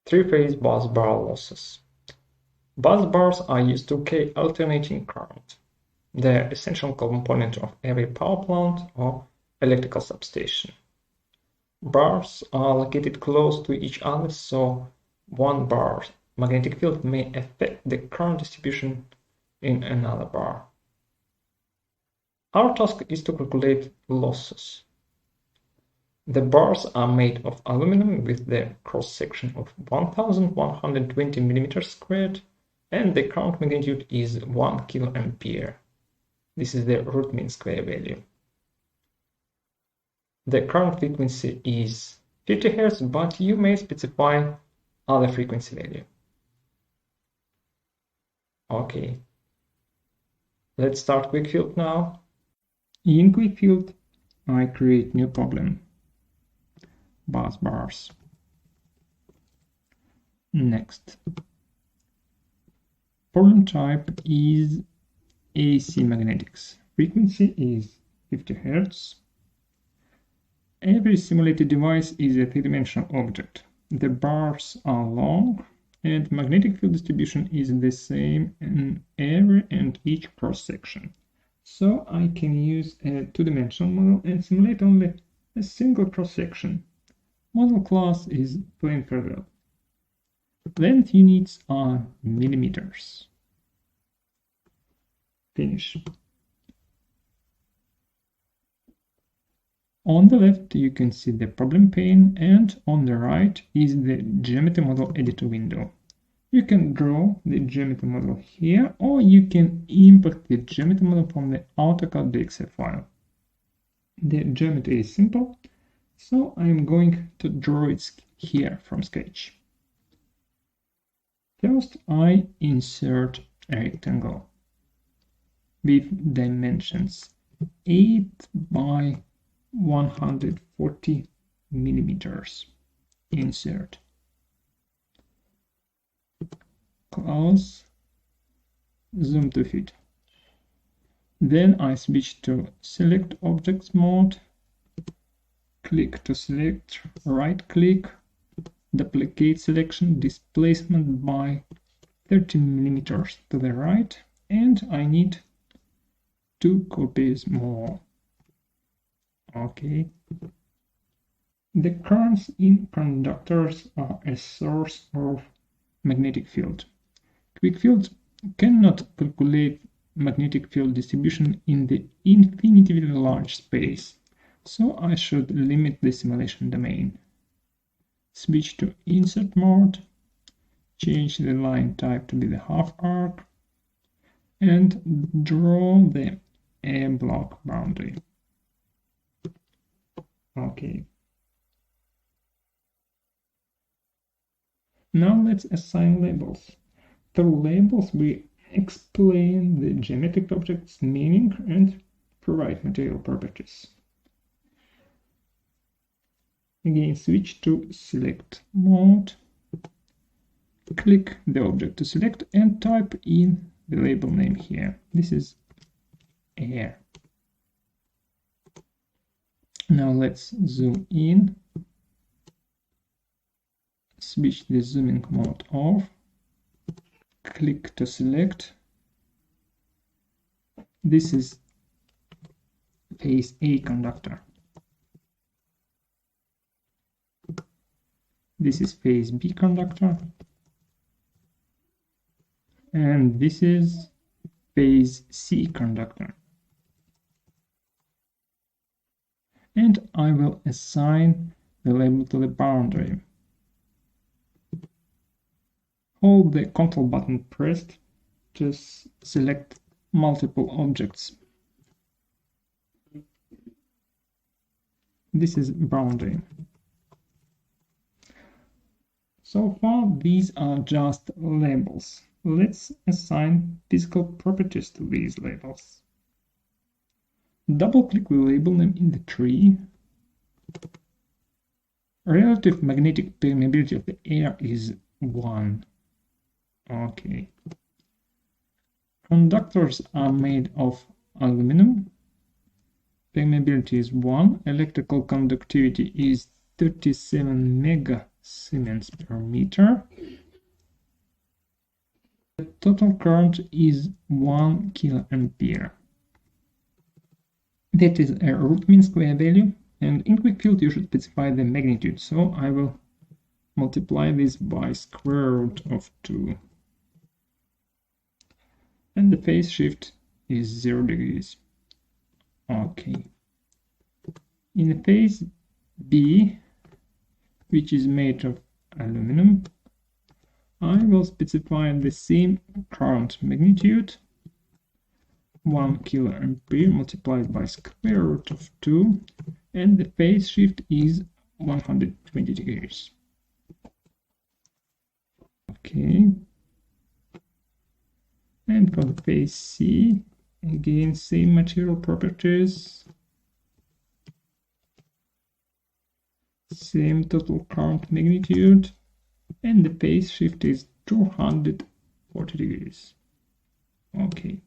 Three-phase busbar losses. Busbars are used to carry alternating current. They're an essential component of every power plant or electrical substation. Bars are located close to each other, so one bar's magnetic field may affect the current distribution in another bar. Our task is to calculate losses. The bars are made of aluminum with the cross-section of 1120 mm², and the current magnitude is 1 kA. This is the root mean square value. The current frequency is 50 Hz, but you may specify other frequency value. Okay. Let's start QuickField now. In QuickField, I create new problem. Busbars. Next. Problem type is AC magnetics. Frequency is 50 Hz. Every simulated device is a three-dimensional object. The bars are long, and magnetic field distribution is the same in every and each cross-section. So I can use a two-dimensional model and simulate only a single cross-section. Model class is plain parallel. Length units are millimeters. Finish. On the left you can see the problem pane, and on the right is the geometry model editor window. You can draw the geometry model here, or you can import the geometry model from the AutoCAD DXF file. The geometry is simple, so I'm going to draw it here from sketch. First, I insert a rectangle with dimensions 8 by 140 millimeters. Insert. Close. Zoom to fit. Then I switch to select objects mode. Click to select, right click, duplicate selection, displacement by 30 millimeters to the right, and I need 2 copies more. Okay. The currents in conductors are a source of magnetic field. QuickField cannot calculate magnetic field distribution in the infinitely large space, so I should limit the simulation domain. Switch to insert mode, change the line type to be the half arc, and draw the A block boundary. Okay. Now let's assign labels. Through labels we explain the geometric object's meaning and provide material properties. Again, switch to select mode, click the object to select and type in the label name here. This is air. Now let's zoom in, switch the zooming mode off, click to select. This is phase A conductor. This is phase B conductor. And this is phase C conductor. And I will assign the label to the boundary. Hold the Ctrl button pressed to select multiple objects. This is boundary. So far, these are just labels. Let's assign physical properties to these labels. Double-click the label name in the tree. Relative magnetic permeability of the air is 1. Okay. Conductors are made of aluminum. Permeability is 1. Electrical conductivity is 37 Siemens per meter. The total current is 1 kiloampere. That is a root mean square value, and in QuickField you should specify the magnitude, so I will multiply this by square root of 2. And the phase shift is 0 degrees. Okay. In phase B, which is made of aluminum, I will specify the same current magnitude, 1 kiloampere multiplied by square root of 2, and the phase shift is 120 degrees. Okay. And for the phase C, again, same material properties, same total current magnitude, and the phase shift is 240 degrees. Okay.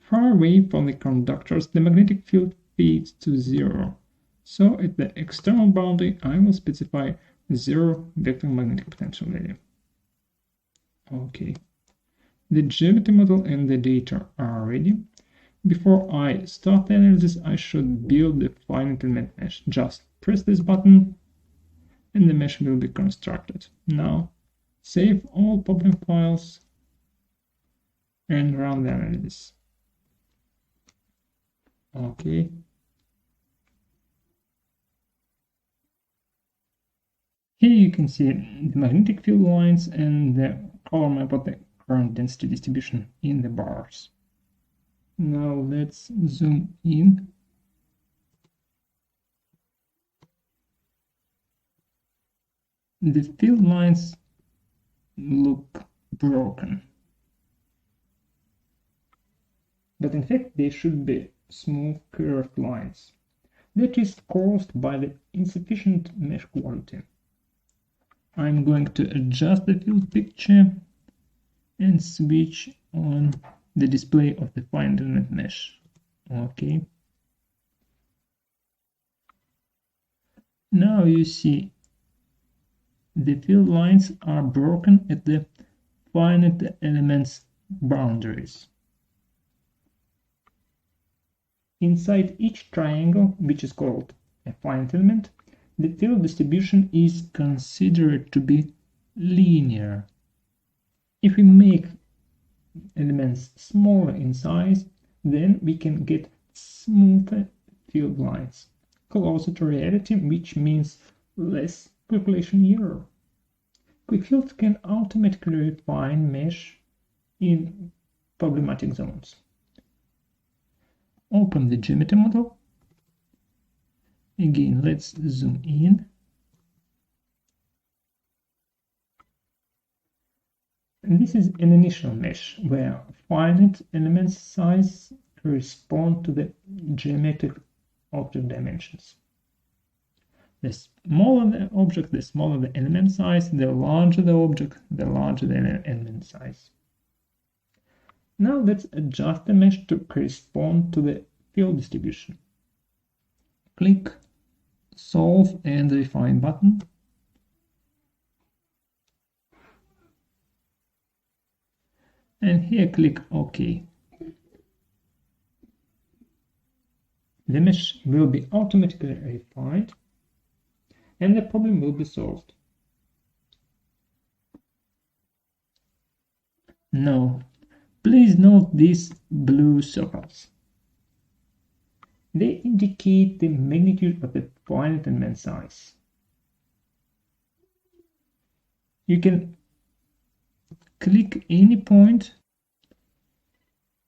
Far away from the conductors, the magnetic field fades to 0. So at the external boundary, I will specify 0 vector magnetic potential value. Okay. The geometry model and the data are ready. Before I start the analysis, I should build the finite element mesh. Just press this button and the mesh will be constructed. Now, save all problem files and run the analysis. Okay. Here you can see the magnetic field lines and the color map of the current density distribution in the bars. Now let's zoom in. The field lines look broken, but in fact they should be smooth curved lines. That is caused by the insufficient mesh quality. I'm going to adjust the field picture and switch on the display of the finite element mesh. Okay. Now you see the field lines are broken at the finite elements boundaries. Inside each triangle, which is called a finite element, the field distribution is considered to be linear. If we make elements smaller in size, then we can get smoother field lines, closer to reality, which means less calculation error. QuickField can automatically refine mesh in problematic zones. Open the geometry model. Again, let's zoom in. And this is an initial mesh where finite element size correspond to the geometric object dimensions. The smaller the object, the smaller the element size, the larger the object, the larger the element size. Now let's adjust the mesh to correspond to the field distribution. Click Solve and Refine button. And here click OK. The mesh will be automatically refined and the problem will be solved. Now, please note these blue circles. They indicate the magnitude of the finite element size. You can click any point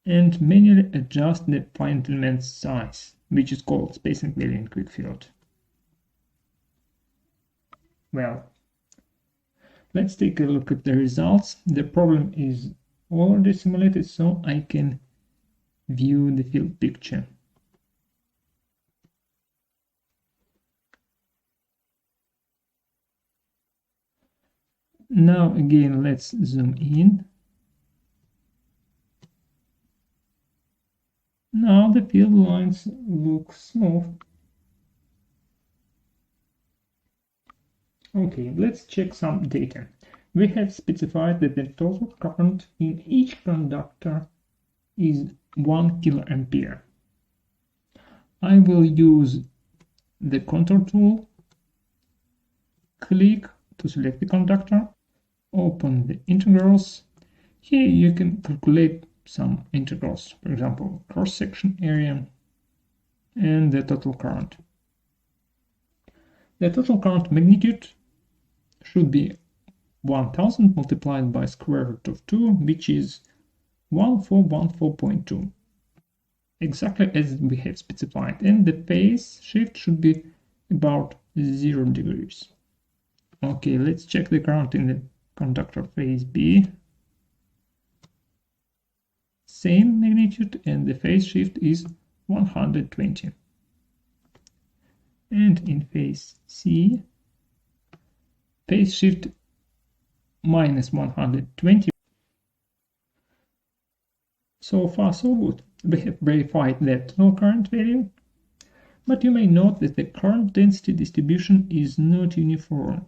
and manually adjust the finite element size, which is called spacing value in QuickField. Well, let's take a look at the results. The problem is already simulated, so I can view the field picture. Now again, let's zoom in. Now the field lines look smooth. Okay, let's check some data. We have specified that the total current in each conductor is 1 kiloampere. I will use the contour tool, click to select the conductor, open the integrals. Here you can calculate some integrals, for example, cross-section area and the total current. The total current magnitude should be 1000 multiplied by square root of 2, which is 1414.2, exactly as we have specified, and the phase shift should be about 0 degrees. Okay, let's check the current in the conductor phase B. Same magnitude, and the phase shift is 120. And in phase C, phase shift minus 120. So far so good. We have verified the total current value, but you may note that the current density distribution is not uniform.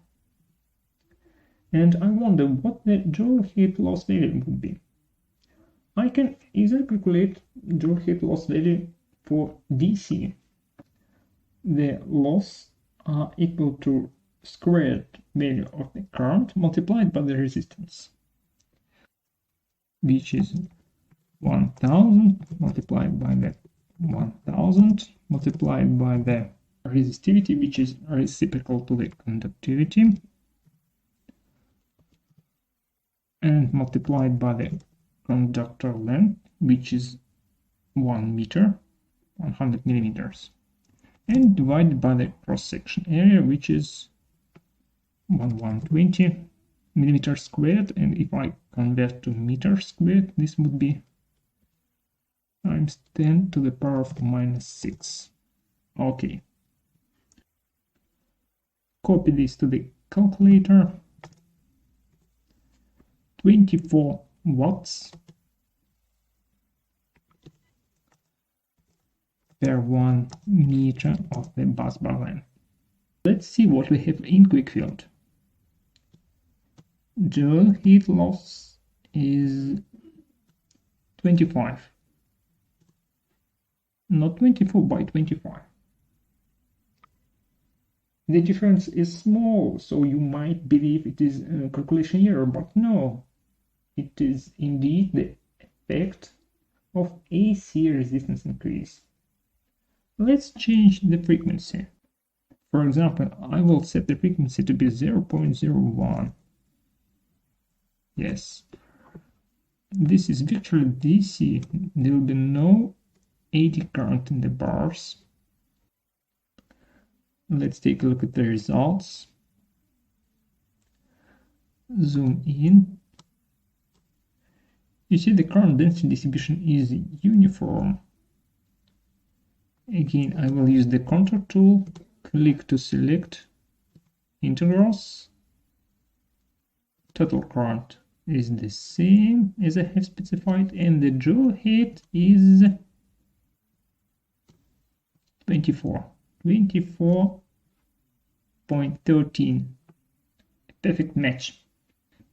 And I wonder what the Joule heat loss value would be. I can easily calculate Joule heat loss value for DC. The loss are equal to squared value of the current multiplied by the resistance, which is 1000 multiplied by the 1000 multiplied by the resistivity, which is reciprocal to the conductivity, and multiplied by the conductor length, which is 1 meter, 100 millimeters, and divided by the cross-section area, which is 120 millimeters squared, and if I convert to meters squared, this would be times 10 to the power of minus 6. Okay. Copy this to the calculator. 24 watts per 1 meter of the busbar length. Let's see what we have in QuickField. Joule heat loss is 25. Not 24 by 25. The difference is small, so you might believe it is a calculation error, but no. It is indeed the effect of AC resistance increase. Let's change the frequency. For example, I will set the frequency to be 0.01. Yes. This is virtually DC. There will be no AC current in the bars. Let's take a look at the results. Zoom in. You see the current density distribution is uniform. Again, I will use the contour tool, click to select integrals. Total current is the same as I have specified, and the Joule heat is 24.13. Perfect match.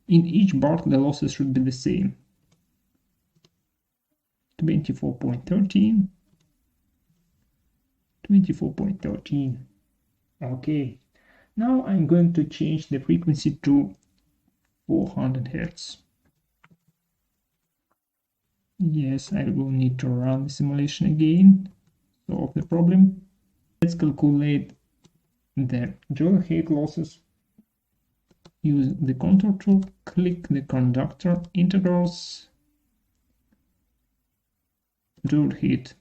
In each bar the losses should be the same. 24.13. 24.13. Okay. Now I'm going to change the frequency to 400 Hz. Yes, I will need to run the simulation again. Solve the problem. Let's calculate the Joule heat losses. Use the contour tool, click the conductor integrals, Joule heat,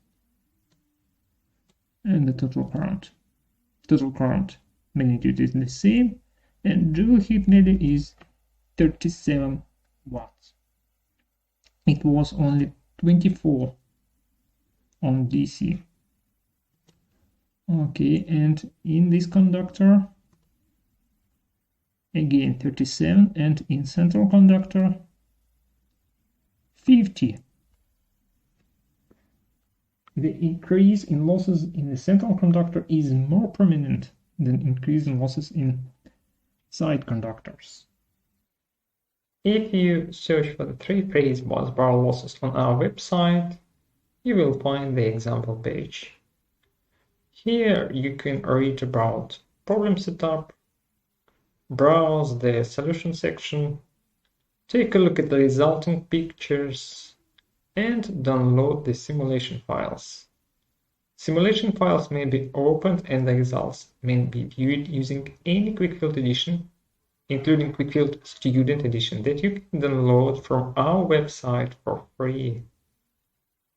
and the total current. Total current magnitude is the same, and Joule heat value is 37 watts. It was only 24 on DC. Okay, and in this conductor, again 37, and in central conductor, 50. The increase in losses in the central conductor is more prominent than increase in losses in Side conductors. If you search for the three-phase busbar losses on our website, you will find the example page. Here you can read about problem setup, browse the solution section, take a look at the resulting pictures, and download the simulation files. Simulation files may be opened and the results may be viewed using any QuickField edition, including QuickField Student Edition that you can download from our website for free.